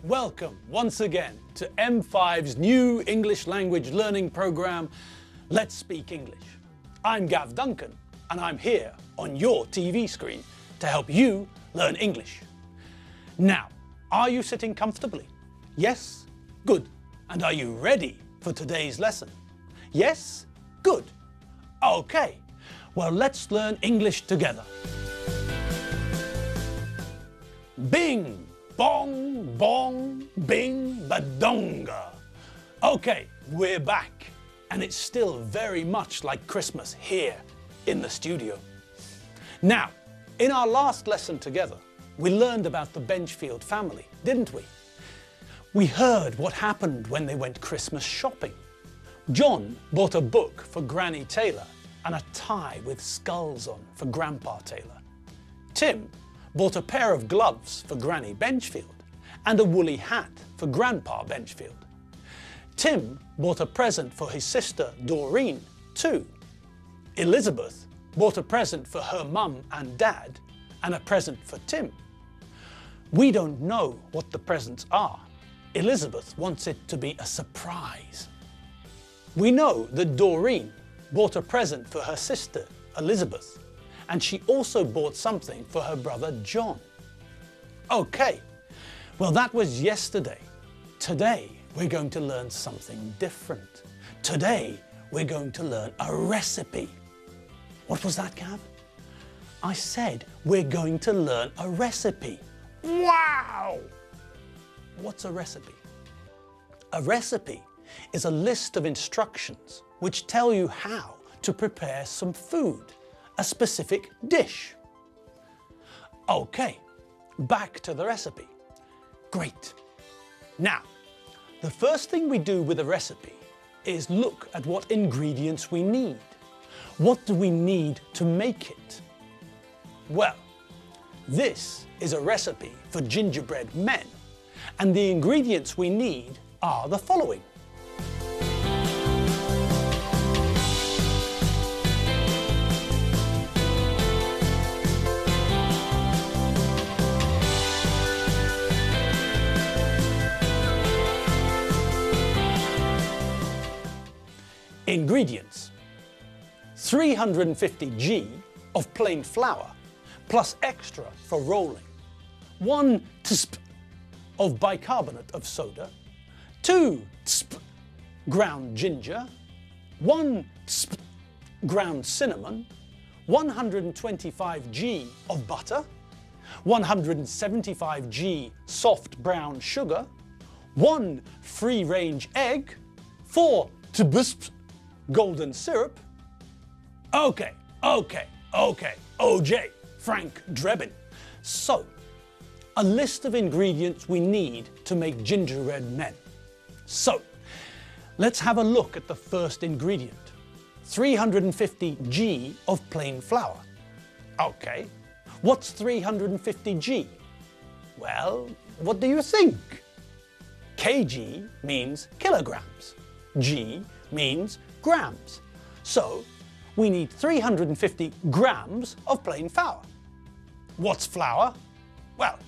Welcome once again to M5's new English language learning program, Let's Speak English. I'm Gav Duncan and I'm here on your TV screen to help you learn English. Now, are you sitting comfortably? Yes? Good. And are you ready for today's lesson? Yes? Good. Okay. Well, let's learn English together. Bing, bong, bong, bing, badonga. Okay, we're back. And it's still very much like Christmas here in the studio. Now, in our last lesson together, we learned about the Benchfield family, didn't we? We heard what happened when they went Christmas shopping. John bought a book for Granny Taylor and a tie with skulls on for Grandpa Taylor. Tim bought a pair of gloves for Granny Benchfield and a woolly hat for Grandpa Benchfield. Tim bought a present for his sister Doreen too. Elizabeth bought a present for her mum and dad and a present for Tim. We don't know what the presents are. Elizabeth wants it to be a surprise. We know that Doreen bought a present for her sister Elizabeth, and she also bought something for her brother John. Okay, well that was yesterday. Today we're going to learn something different. Today we're going to learn a recipe. What was that, Gav? I said we're going to learn a recipe. Wow! What's a recipe? A recipe is a list of instructions which tell you how to prepare some food, a specific dish. Okay, back to the recipe. Great. Now, the first thing we do with a recipe is look at what ingredients we need. What do we need to make it? Well, this is a recipe for gingerbread men, and the ingredients we need are the following. Ingredients: 350 g of plain flour plus extra for rolling, 1 tsp of bicarbonate of soda, 2 tsp ground ginger, 1 tsp ground cinnamon, 125 g of butter, 175 g soft brown sugar, 1 free-range egg, 4 tablespoons golden syrup. Okay, OJ, Frank Drebin. So, a list of ingredients we need to make gingerbread men. So, let's have a look at the first ingredient. 350 g of plain flour. Okay, what's 350 g? Well, what do you think? kg means kilograms. G means grams. So, we need 350 grams of plain flour. What's flour? Well,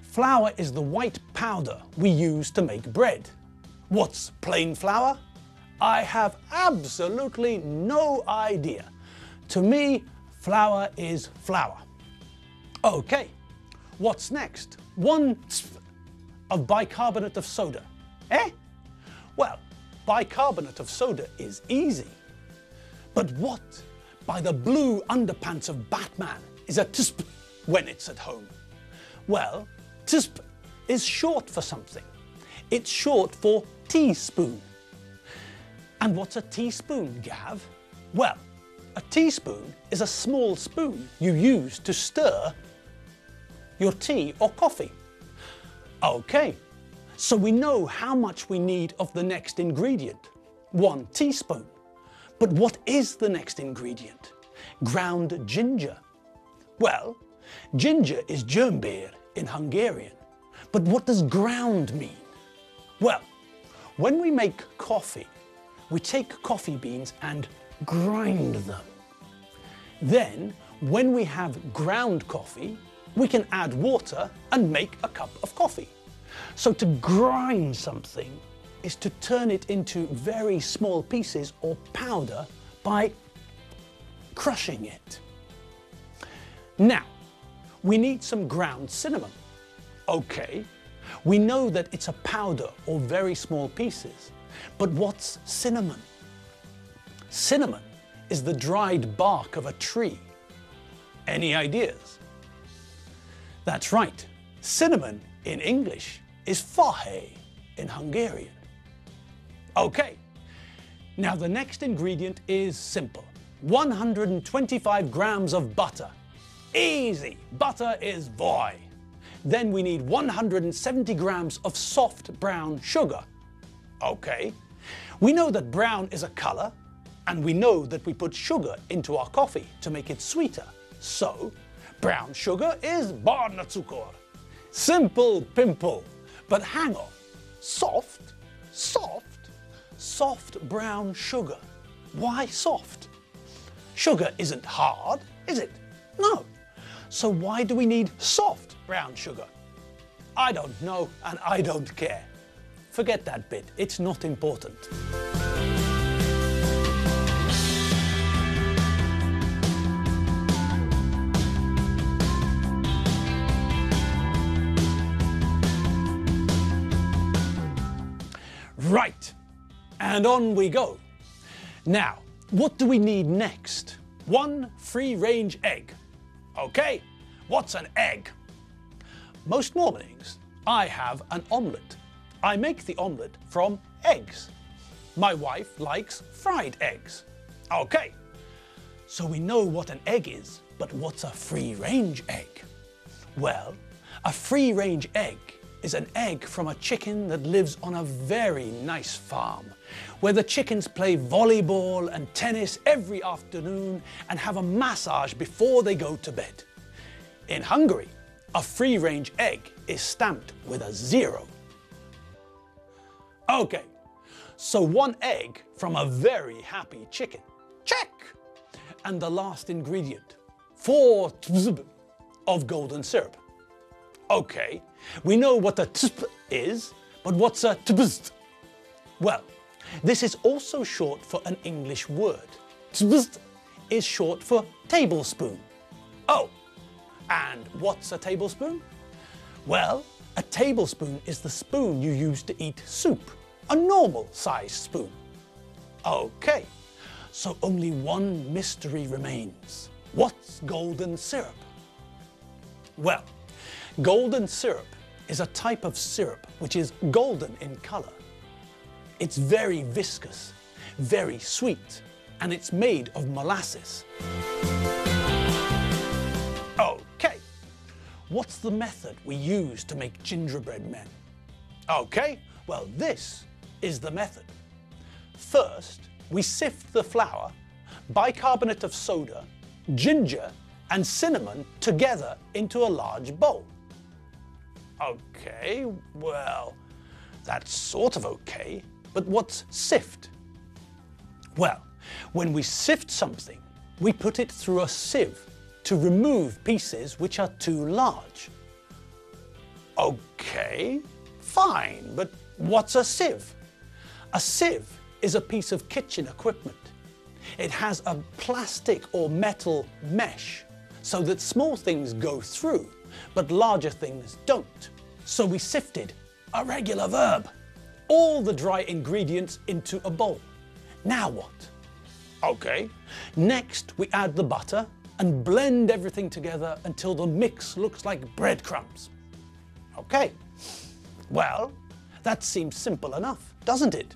flour is the white powder we use to make bread. What's plain flour? I have absolutely no idea. To me, flour is flour. Okay, what's next? 1 tsp of bicarbonate of soda. Eh? Well, bicarbonate of soda is easy. But what by the blue underpants of Batman is a tsp when it's at home? Well, tsp is short for something. It's short for teaspoon. And what's a teaspoon, Gav? Well, a teaspoon is a small spoon you use to stir your tea or coffee. Okay, so we know how much we need of the next ingredient, 1 teaspoon. But what is the next ingredient? Ground ginger. Well, ginger is germbeer in Hungarian. But what does ground mean? Well, when we make coffee, we take coffee beans and grind them. Then, when we have ground coffee, we can add water and make a cup of coffee. So to grind something is to turn it into very small pieces or powder by crushing it. Now, we need some ground cinnamon. Okay, we know that it's a powder or very small pieces, but what's cinnamon? Cinnamon is the dried bark of a tree. Any ideas? That's right, cinnamon in English is fahe in Hungarian. Okay, now the next ingredient is simple. 125 grams of butter. Easy, butter is voi. Then we need 170 grams of soft brown sugar. Okay, we know that brown is a color, and we know that we put sugar into our coffee to make it sweeter. So, brown sugar is barna cukor. Simple pimple. But hang on, soft brown sugar. Why soft? Sugar isn't hard, is it? No. So why do we need soft brown sugar? I don't know and I don't care. Forget that bit, it's not important. Right, and on we go. Now, what do we need next? 1 free-range egg. Okay, what's an egg? Most mornings, I have an omelette. I make the omelette from eggs. My wife likes fried eggs. Okay, so we know what an egg is, but what's a free-range egg? Well, a free-range egg is an egg from a chicken that lives on a very nice farm, where the chickens play volleyball and tennis every afternoon and have a massage before they go to bed. In Hungary, a free-range egg is stamped with a 0. Okay, so 1 egg from a very happy chicken. Check! And the last ingredient, 4 tzb of golden syrup. Okay, we know what a tzp is, but what's a tbst? Well, this is also short for an English word. Tbst is short for tablespoon. Oh, and what's a tablespoon? Well, a tablespoon is the spoon you use to eat soup, a normal sized spoon. Okay, so only one mystery remains. What's golden syrup? Well, golden syrup is a type of syrup which is golden in color. It's very viscous, very sweet, and it's made of molasses. Okay, what's the method we use to make gingerbread men? Okay, well this is the method. First, we sift the flour, bicarbonate of soda, ginger, and cinnamon together into a large bowl. Okay, well, that's sort of okay, but what's sift? Well, when we sift something, we put it through a sieve to remove pieces which are too large. Okay, fine, but what's a sieve? A sieve is a piece of kitchen equipment. It has a plastic or metal mesh so that small things go through, but larger things don't. So we sifted, a regular verb, all the dry ingredients into a bowl. Now what? Okay, next we add the butter and blend everything together until the mix looks like breadcrumbs. Okay, well, that seems simple enough, doesn't it?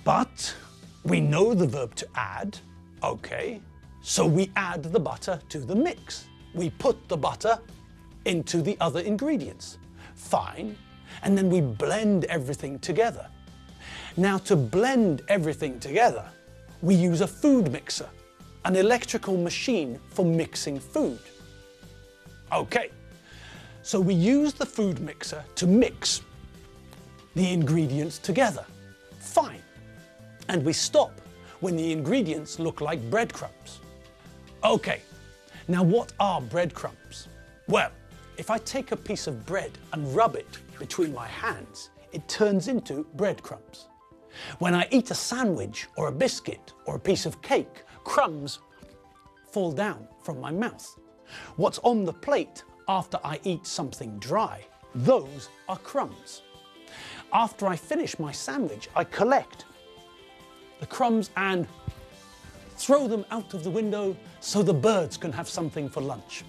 But we know the verb to add, okay, so we add the butter to the mix. We put the butter into the other ingredients. Fine, and then we blend everything together. Now to blend everything together, we use a food mixer, an electrical machine for mixing food. Okay, so we use the food mixer to mix the ingredients together. Fine, and we stop when the ingredients look like breadcrumbs. Okay, now what are breadcrumbs? Well, if I take a piece of bread and rub it between my hands, it turns into breadcrumbs. When I eat a sandwich or a biscuit or a piece of cake, crumbs fall down from my mouth. What's on the plate after I eat something dry, those are crumbs. After I finish my sandwich, I collect the crumbs and throw them out of the window so the birds can have something for lunch.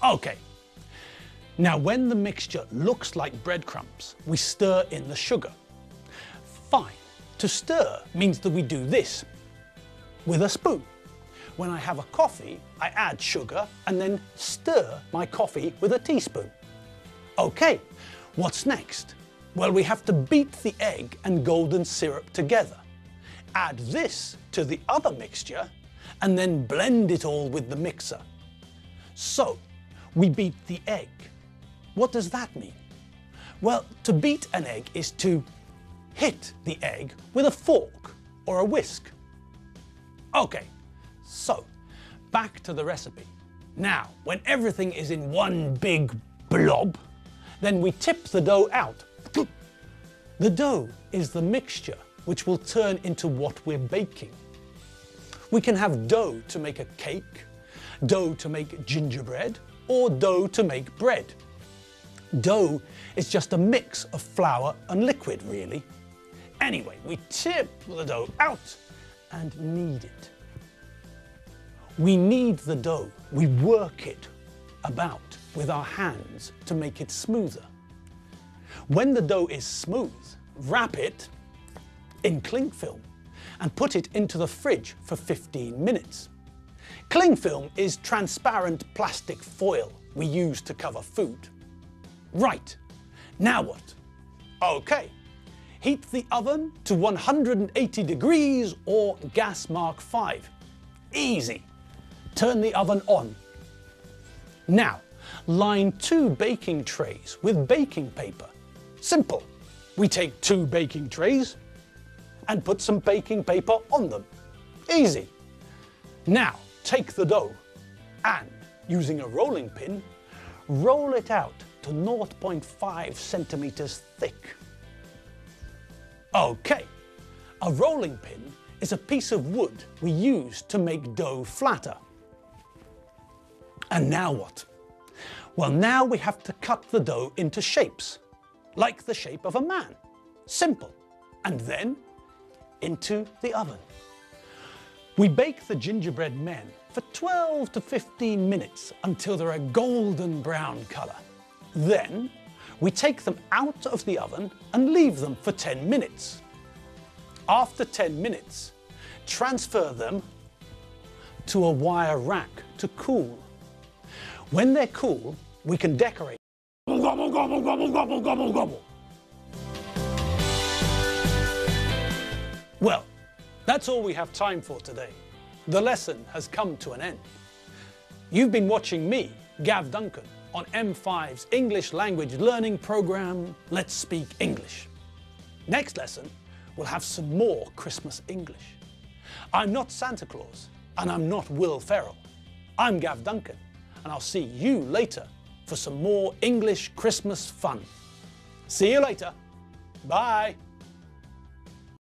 Okay, now when the mixture looks like breadcrumbs, we stir in the sugar. Fine, to stir means that we do this with a spoon. When I have a coffee, I add sugar and then stir my coffee with a teaspoon. Okay, what's next? Well, we have to beat the egg and golden syrup together. Add this to the other mixture and then blend it all with the mixer. So, we beat the egg. What does that mean? Well, to beat an egg is to hit the egg with a fork or a whisk. Okay, so back to the recipe. Now, when everything is in one big blob, then we tip the dough out. The dough is the mixture which will turn into what we're baking. We can have dough to make a cake, dough to make gingerbread, or dough to make bread. Dough is just a mix of flour and liquid, really. Anyway, we tip the dough out and knead it. We knead the dough, we work it about with our hands to make it smoother. When the dough is smooth, wrap it in cling film and put it into the fridge for 15 minutes. Cling film is transparent plastic foil we use to cover food. Right, now what? Okay, heat the oven to 180 degrees or gas mark 5. Easy. Turn the oven on. Now, line 2 baking trays with baking paper. Simple. We take 2 baking trays and put some baking paper on them. Easy. Now, take the dough and, using a rolling pin, roll it out to 0.5 centimeters thick. Okay, a rolling pin is a piece of wood we use to make dough flatter. And now what? Well, now we have to cut the dough into shapes, like the shape of a man. Simple. And then into the oven. We bake the gingerbread men for 12 to 15 minutes until they're a golden brown colour. Then we take them out of the oven and leave them for 10 minutes. After 10 minutes, transfer them to a wire rack to cool. When they're cool, we can decorate. Gobble, gobble, gobble, gobble, gobble, gobble. Well, that's all we have time for today. The lesson has come to an end. You've been watching me, Gav Duncan, on M5's English language learning program, Let's Speak English. Next lesson, we'll have some more Christmas English. I'm not Santa Claus, and I'm not Will Ferrell. I'm Gav Duncan, and I'll see you later for some more English Christmas fun. See you later. Bye.